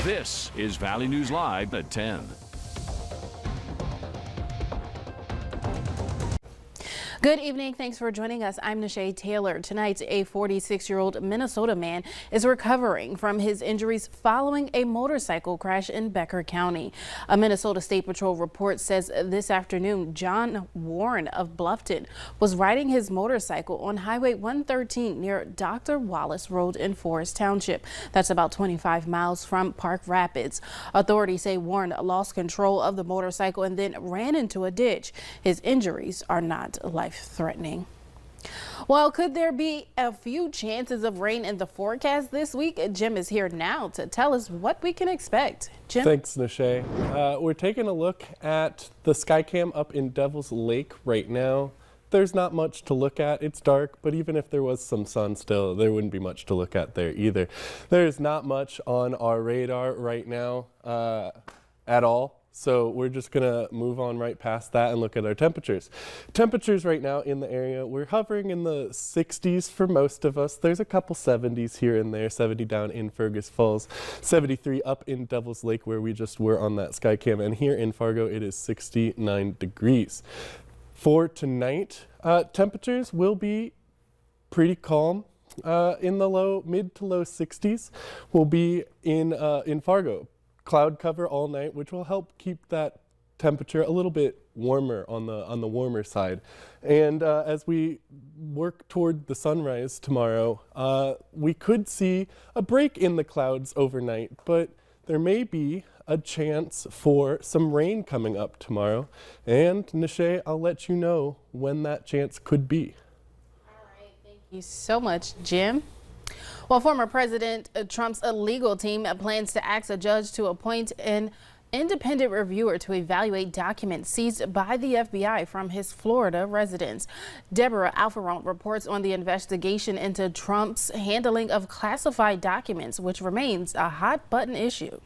This is Valley News Live at 10. Good evening. Thanks for joining us. I'm Nishay Taylor. Tonight, a 46-year-old Minnesota man is recovering from his injuries following a motorcycle crash in Becker County. A Minnesota State Patrol report says this afternoon, John Warren of Bluffton was riding his motorcycle on Highway 113 near Dr. Wallace Road in Forest Township. That's about 25 miles from Park Rapids. Authorities say Warren lost control of the motorcycle and then ran into a ditch. His injuries are not life-threatening. Well, could there be a few chances of rain in the forecast this week? Jim is here now to tell us what we can expect. Jim? Thanks, Nishay. We're taking a look at the Skycam up in Devil's Lake right now. There's not much to look at. It's dark, but even if there was some sun still, there wouldn't be much to look at there either. There's not much on our radar right now at all. So we're just going to move on right past that and look at our temperatures. Temperatures right now in the area, we're hovering in the 60s for most of us. There's a couple 70s here and there, 70 down in Fergus Falls, 73 up in Devil's Lake where we just were on that Skycam. And here in Fargo, it is 69 degrees. For tonight, temperatures will be pretty calm. In the mid to low 60s. We'll be in Fargo. Cloud cover all night, which will help keep that temperature a little bit warmer on the warmer side. And as we work toward the sunrise tomorrow, we could see a break in the clouds overnight, but there may be a chance for some rain coming up tomorrow. And Nishay, I'll let you know when that chance could be. All right, thank you so much, Jim. Well, former President Trump's legal team plans to ask a judge to appoint an independent reviewer to evaluate documents seized by the FBI from his Florida residence. Deborah Alfaront reports on the investigation into Trump's handling of classified documents, which remains a hot-button issue.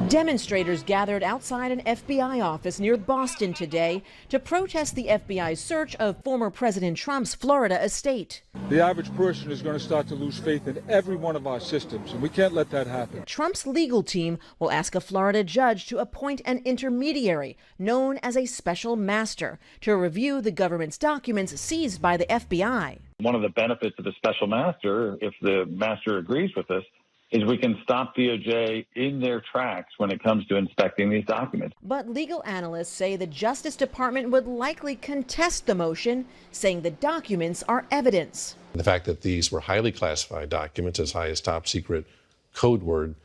Demonstrators gathered outside an FBI office near Boston today to protest the FBI's search of former President Trump's Florida estate. The average person is going to start to lose faith in every one of our systems, and we can't let that happen. Trump's legal team will ask a Florida judge to appoint an intermediary known as a special master to review the government's documents seized by the FBI. One of the benefits of the special master, if the master agrees with us, is we can stop DOJ in their tracks when it comes to inspecting these documents. But legal analysts say the Justice Department would likely contest the motion, saying the documents are evidence. The fact that these were highly classified documents, as high as top secret code word,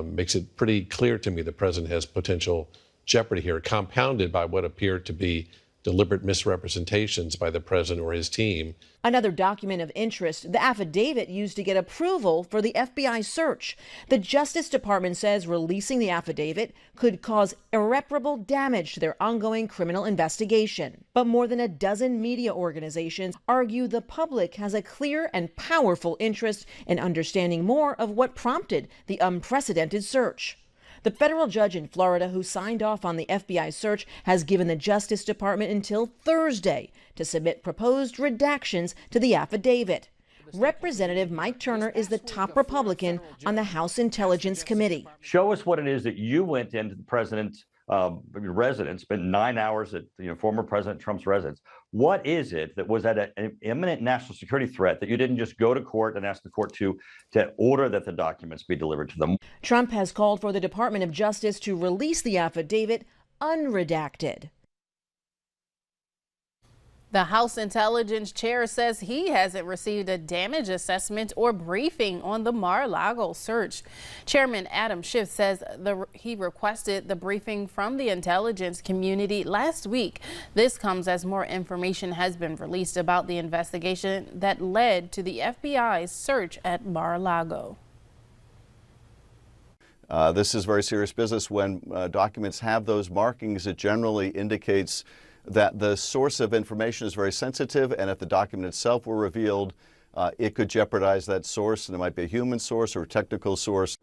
makes it pretty clear to me the president has potential jeopardy here, compounded by what appear to be deliberate misrepresentations by the president or his team. Another document of interest, the affidavit used to get approval for the FBI search. The Justice Department says releasing the affidavit could cause irreparable damage to their ongoing criminal investigation. But more than a dozen media organizations argue the public has a clear and powerful interest in understanding more of what prompted the unprecedented search. The federal judge in Florida who signed off on the FBI search has given the Justice Department until Thursday to submit proposed redactions to the affidavit. Representative Mike Turner is the top Republican on the House Intelligence Committee. Show us what it is that you went into the president's residence, spent 9 hours at former President Trump's residence. What is it that was at an imminent national security threat that you didn't just go to court and ask the court to order that the documents be delivered to them? Trump has called for the Department of Justice to release the affidavit unredacted. The House Intelligence Chair says he hasn't received a damage assessment or briefing on the Mar-a-Lago search. Chairman Adam Schiff says he requested the briefing from the intelligence community last week. This comes as more information has been released about the investigation that led to the FBI's search at Mar-a-Lago. This is very serious business. When documents have those markings, it generally indicates that the source of information is very sensitive, and if the document itself were revealed, it could jeopardize that source, and it might be a human source or a technical source.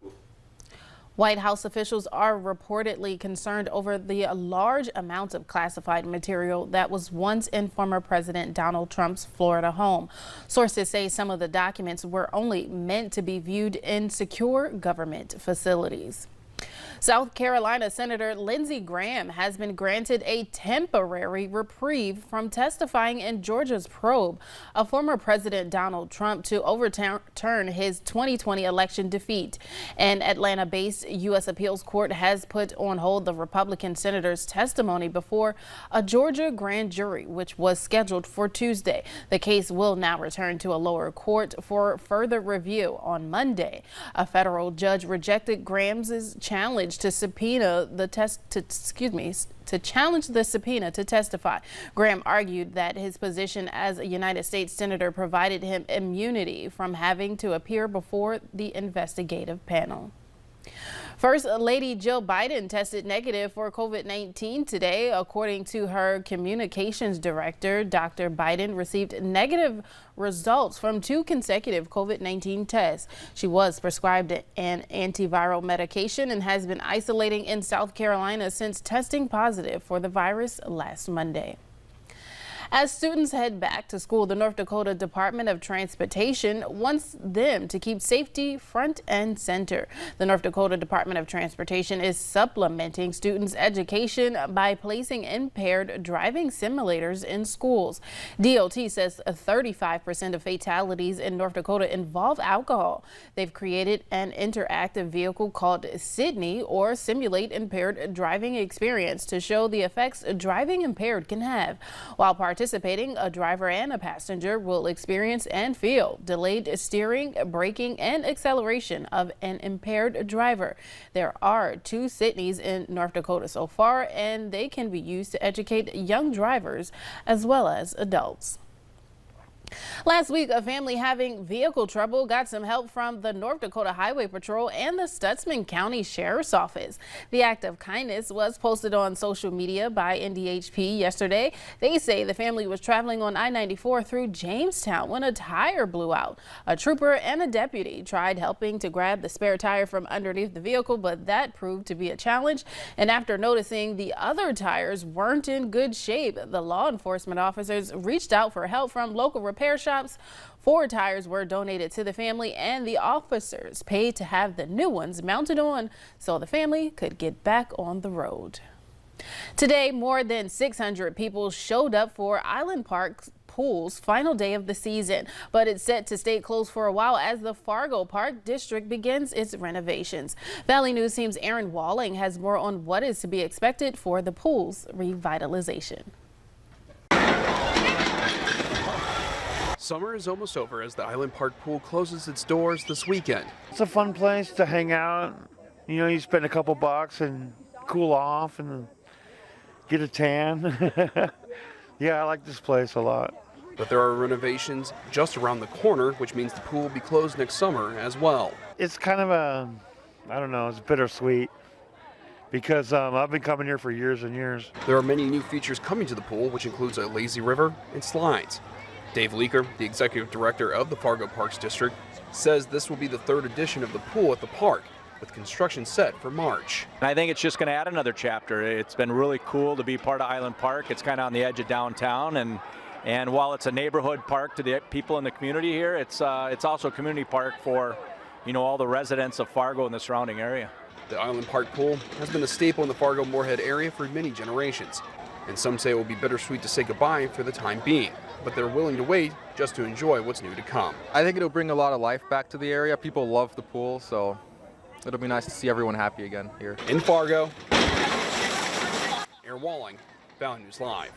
White House officials are reportedly concerned over the large amounts of classified material that was once in former President Donald Trump's Florida home. Sources say some of the documents were only meant to be viewed in secure government facilities. South Carolina Senator Lindsey Graham has been granted a temporary reprieve from testifying in Georgia's probe of former President Donald Trump to overturn his 2020 election defeat. An Atlanta-based U.S. appeals court has put on hold the Republican senator's testimony before a Georgia grand jury, which was scheduled for Tuesday. The case will now return to a lower court for further review on Monday. A federal judge rejected Graham's challenge to challenge the subpoena to testify. Graham argued that his position as a United States senator provided him immunity from having to appear before the investigative panel. First Lady Jill Biden tested negative for COVID-19 today. According to her communications director, Dr. Biden received negative results from 2 consecutive COVID-19 tests. She was prescribed an antiviral medication and has been isolating in South Carolina since testing positive for the virus last Monday. As students head back to school, the North Dakota Department of Transportation wants them to keep safety front and center. The North Dakota Department of Transportation is supplementing students' education by placing impaired driving simulators in schools. DOT says 35% of fatalities in North Dakota involve alcohol. They've created an interactive vehicle called Sydney, or Simulate Impaired Driving Experience, to show the effects driving impaired can have. While participating, a driver and a passenger will experience and feel delayed steering, braking, and acceleration of an impaired driver. There are 2 Sydneys in North Dakota so far, and they can be used to educate young drivers as well as adults. Last week, a family having vehicle trouble got some help from the North Dakota Highway Patrol and the Stutsman County Sheriff's Office. The act of kindness was posted on social media by NDHP yesterday. They say the family was traveling on I-94 through Jamestown when a tire blew out. A trooper and a deputy tried helping to grab the spare tire from underneath the vehicle, but that proved to be a challenge. And after noticing the other tires weren't in good shape, the law enforcement officers reached out for help from local repair shops. 4 tires were donated to the family, and the officers paid to have the new ones mounted on so the family could get back on the road. Today, more than 600 people showed up for Island Park Pool's final day of the season, but it's set to stay closed for a while as the Fargo Park District begins its renovations. Valley News Team's Aaron Walling has more on what is to be expected for the pool's revitalization. Summer is almost over as the Island Park Pool closes its doors this weekend. It's a fun place to hang out. You know, you spend a couple bucks and cool off and get a tan. Yeah, I like this place a lot. But there are renovations just around the corner, which means the pool will be closed next summer as well. It's kind of I don't know, it's bittersweet because I've been coming here for years and years. There are many new features coming to the pool, which includes a lazy river and slides. Dave Leaker, the executive director of the Fargo Parks District, says this will be the 3rd edition of the pool at the park, with construction set for March. I think it's just going to add another chapter. It's been really cool to be part of Island Park. It's kind of on the edge of downtown, and while it's a neighborhood park to the people in the community here, it's also a community park for, you know, all the residents of Fargo and the surrounding area. The Island Park Pool has been a staple in the Fargo-Moorhead area for many generations, and some say it will be bittersweet to say goodbye for the time being, but they're willing to wait just to enjoy what's new to come. I think it'll bring a lot of life back to the area. People love the pool, so it'll be nice to see everyone happy again here. In Fargo, Aaron Walling, Valley News Live.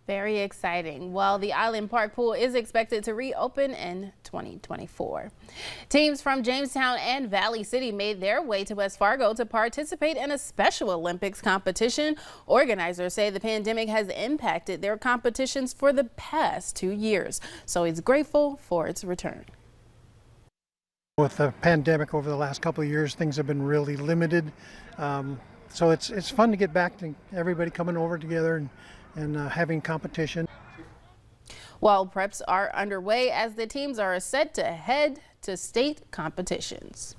Very exciting. Well, the Island Park Pool is expected to reopen in 2024. Teams from Jamestown and Valley City made their way to West Fargo to participate in a Special Olympics competition. Organizers say the pandemic has impacted their competitions for the past 2 years, so he's grateful for its return. With the pandemic over the last couple of years, things have been really limited. So it's fun to get back to everybody coming over together and having competition. While preps are underway as the teams are set to head to state competitions.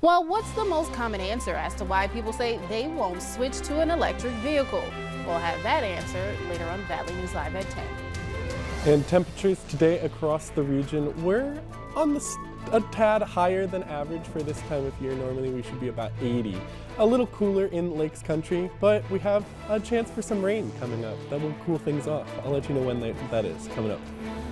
Well, what's the most common answer as to why people say they won't switch to an electric vehicle? We'll have that answer later on Valley News Live at 10. And temperatures today across the region, we're on a tad higher than average for this time of year. Normally we should be about 80. A little cooler in Lakes Country, but we have a chance for some rain coming up. That will cool things off. I'll let you know when that is coming up.